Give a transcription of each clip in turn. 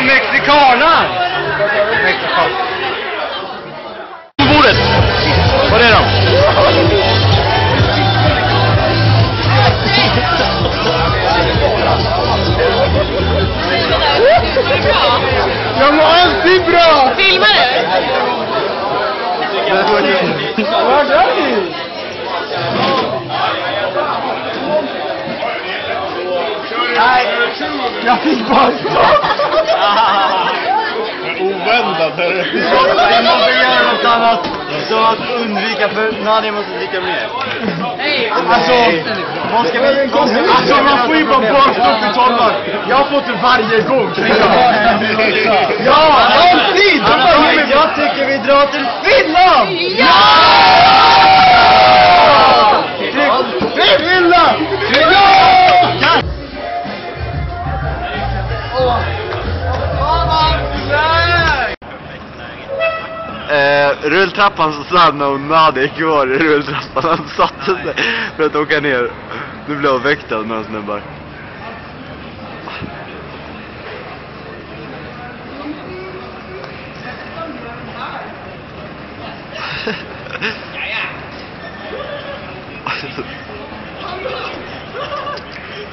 Mexikaner! Mexikan. På bordet! Vad är det? Jag mår alltid bra! Filmar du? Vad är det? Nej, jag fick bara oväntat. Vi måste göra något annat så att undvika, för Nadia måste dricka mer. Alltså, man får ju bara barstopp i 12 år. Jag har fått det varje gång. Ja, alltid! Jag tycker vi drar till Finland! Ja! Finland! Ja! Rulltrappan stannade och Nadia gick kvar i rulltrappan. Han satte sig för att åka ner. Nu blev jag väckt av några snubbar.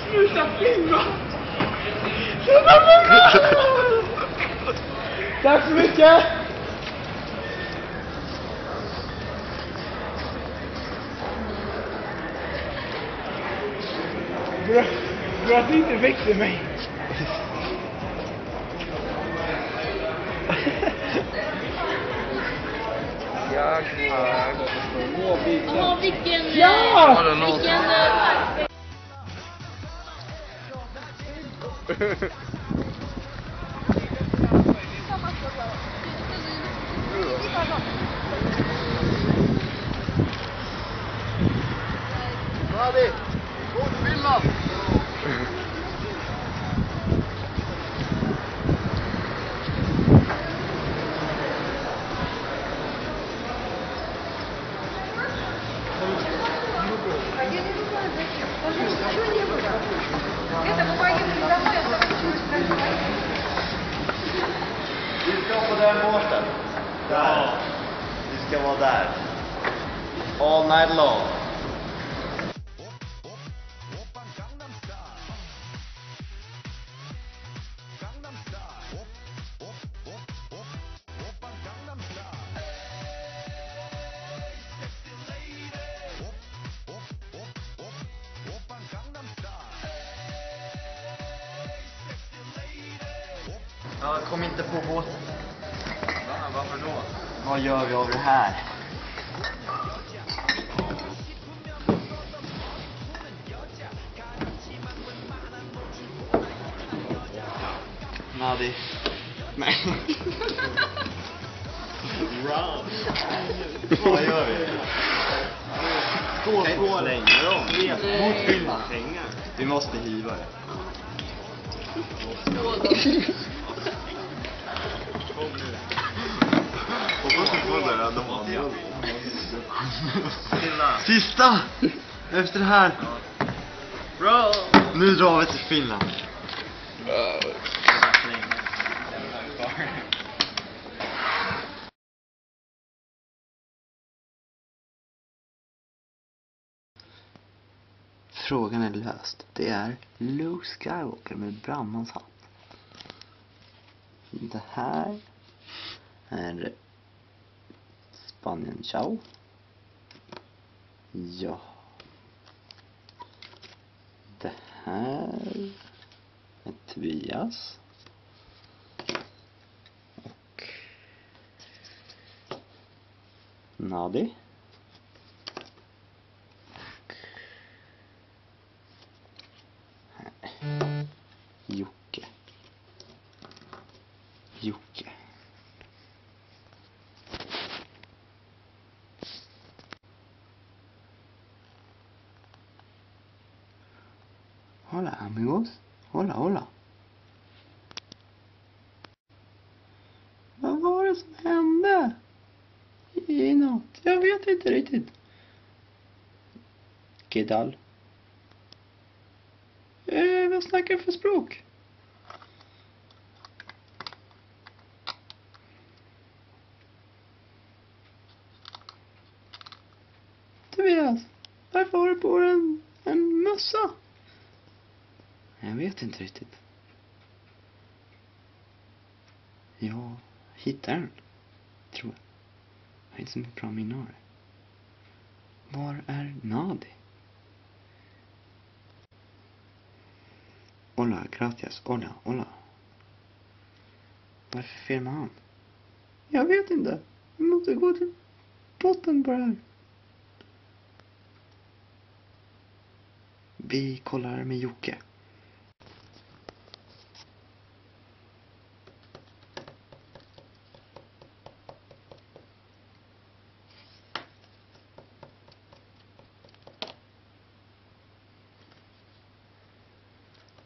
Sluta filma! Tack så mycket! Du har inte väckt mig. Vilken... Ja! Nadi, gå till Finland! Vi ska på den båten. Där. Vi ska vara där. All night long. Ja, kom inte på båten. Varför då? Vad gör vi av det här? Nadi. Nej. Vad gör vi? Skål längre då. Mot Finland. Pengar. Vi måste hiva det. Och så får det de andra. Stilla. Sista! Efter det här. Bra! Nu drar vi till Finland. Frågan är löst. Det är Luke Skywalker med brandmans hatt. Det här är Spanien. Ciao. Ja. Det här är Tobias. Och Nadi. Jocke. Hola amigos. Hola. Vad var det som hände i natt? Jag vet inte riktigt. Kedal. Vad snackar du för språk? Tobias, varför har du på dig en mössa? Jag vet inte riktigt. Jag hittar den, tror jag. Jag har inte så mycket bra minne av det. Var är Nadi? Hola, gracias. Hola. Varför filmar han? Jag vet inte. Vi måste gå till botten på det här. Vi kollar med Jocke.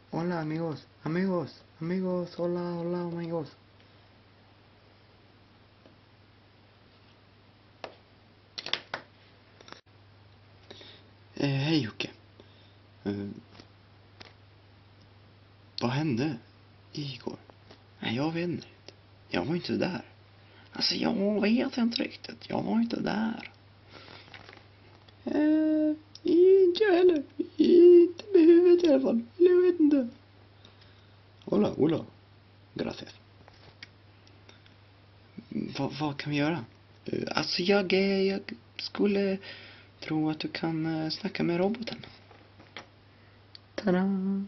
Hola amigos, hola amigos. Hej Jocke. Vad hände igår? Nej, jag vet inte. Jag var inte där. Alltså jag vet inte riktigt. Jag var inte där. Inte jag heller. Inte med huvudet i alla fall. Jag vet inte. Hola. Gracias. Vad kan vi göra? Alltså jag skulle tro att du kan snacka med roboten. Tada!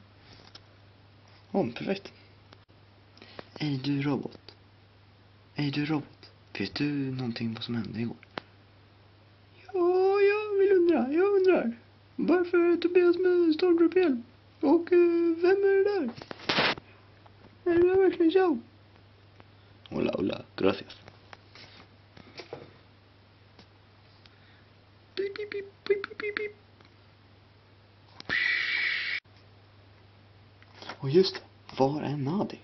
Perfekt. Är du robot? Vet du någonting vad som hände igår? Ja, jag undrar. Varför är Tobias med stormtruppel? Och vem är det där? Är det verkligen Ciao? Hola, gracias. Pip. Och just det, var är Nadi?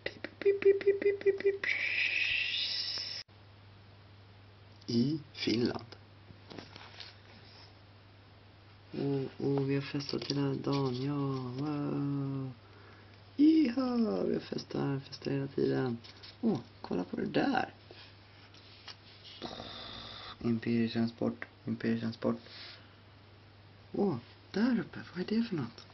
Pip. I Finland. Och vi har festat hela dagen, ja. Wow. Iha, vi festar hela tiden. Kolla på det där. Imperietransport. Där uppe, vad är det för något?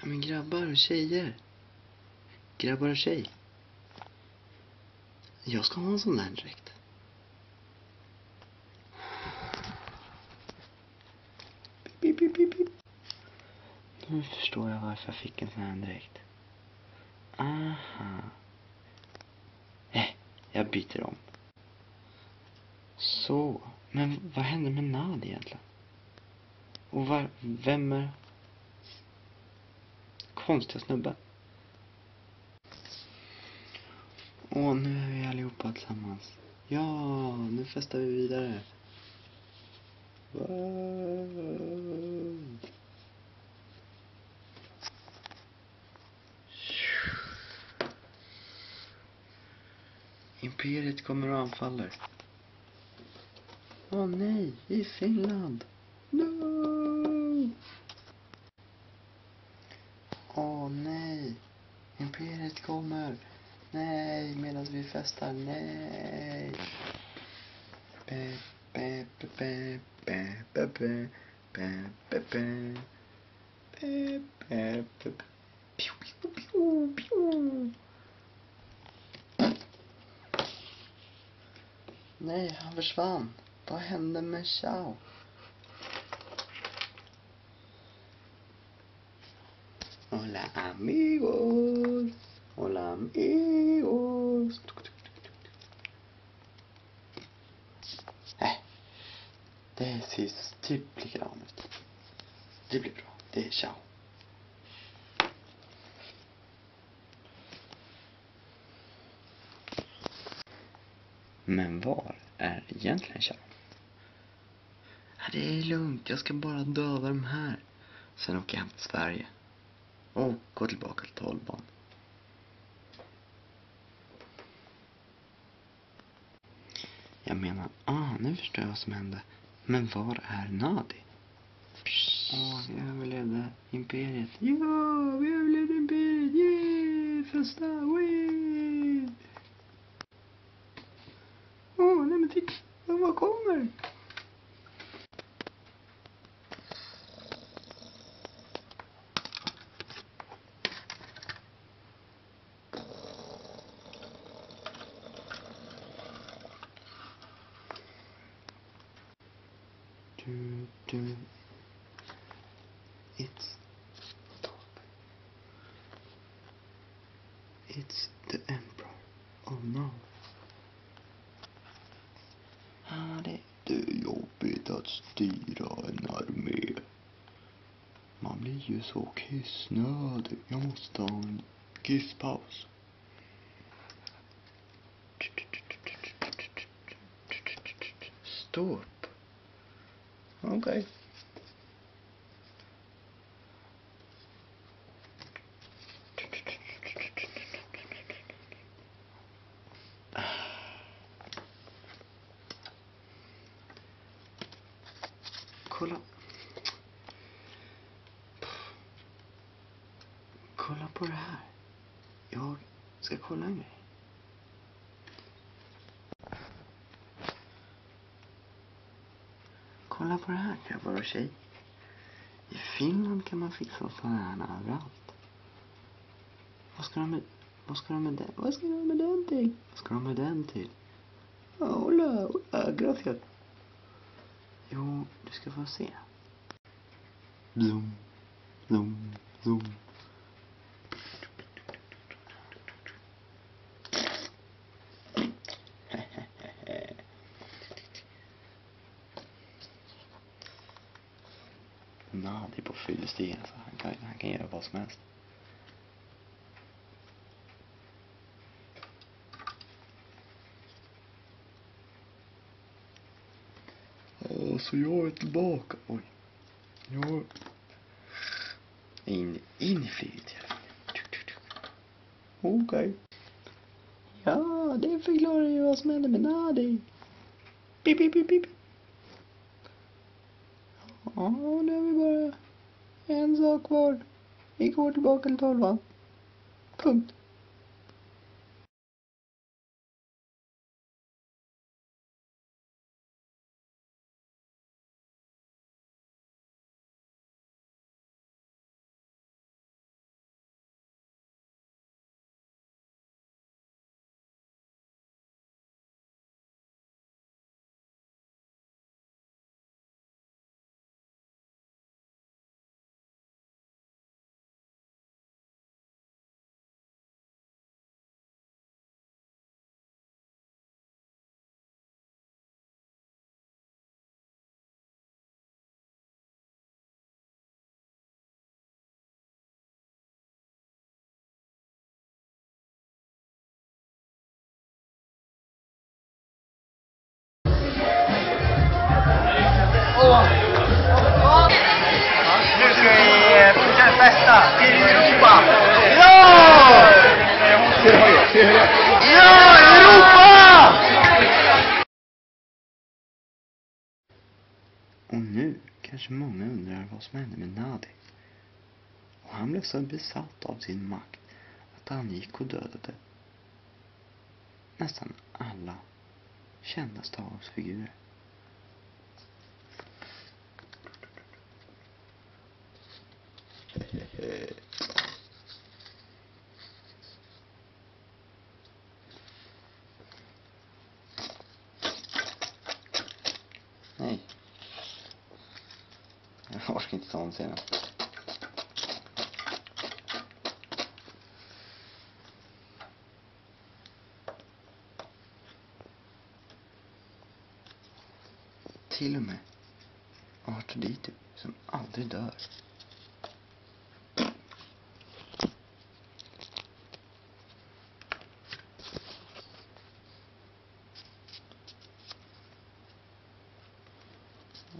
Men grabbar och tjejer. Grabbar och tjej. Jag ska ha en sån där direkt. Pip. Nu förstår jag varför jag fick en sån här direkt. Aha. Jag byter om. Så. Men vad hände med Nadi egentligen? Och vem är konstiga snubben? Nu är vi allihopa tillsammans. Ja, nu festar vi vidare. Wow. Imperiet kommer och anfaller. Åh nej, i Finland. No! Åh nej. Imperiet kommer. Nej, medan vi festar. Nej. Be, be, be, be, be, be, be, be, be, be. Be, be, be. Piu, piu, piu, piu. Nej, han försvann. Vad hände med Chao? Hola amigos. Hola amigos. Det ser typ likadant ut. Det blir bra. Det är Chao. Men var är egentligen Chao? Det är lugnt. Jag ska bara döda de här. Sen åker jag hem till Sverige. Och gå tillbaka till 12:an. Jag menar, nu förstår jag vad som hände. Men var är Nadi? Vi överlevde Imperiet. Ja, vi överlevde Imperiet. Yeah, festa, wee. Nej men titta, vad kommer? Du. It's the Emperor. Oh no. Det är jobbigt att styra en armé. Man blir ju så kissnödig. Jag måste ta en kisspaus. Stopp. Okej. Kolla på det här. Jag ska kolla en grej. Kolla på det här, grabbar och tjej. I Finland kan man fixa sådana här överallt. Vad ska de med den? Vad ska de med den till? Vad ska de med den till? Hola, gracias. Jo, du ska få se. Zoom, zoom, zoom. Nadi på fyllestigen, så han kan göra vad som helst. Så jag är tillbaka. Oj. Jag in i flyget. Okej. Ja, det förklarar ju vad som hände med Nadi. Pip, pip, pip, pip. Ja, nu har vi bara en sak kvar. Vi går tillbaka till 12:an. Punkt. Kanske många undrar vad som hände med Nadi. Och han blev så besatt av sin makt att han gick och dödade nästan alla kända Star Wars-figurer. Nej. Jag orkar inte ta en scenen. Till och med R2D2 som aldrig dör.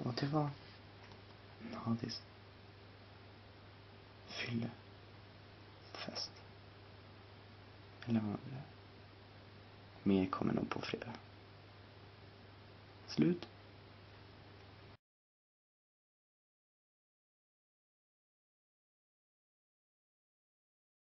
Och det var Nadis fyllefest. Eller vad det är. Mer kommer nog på fredag. Slut.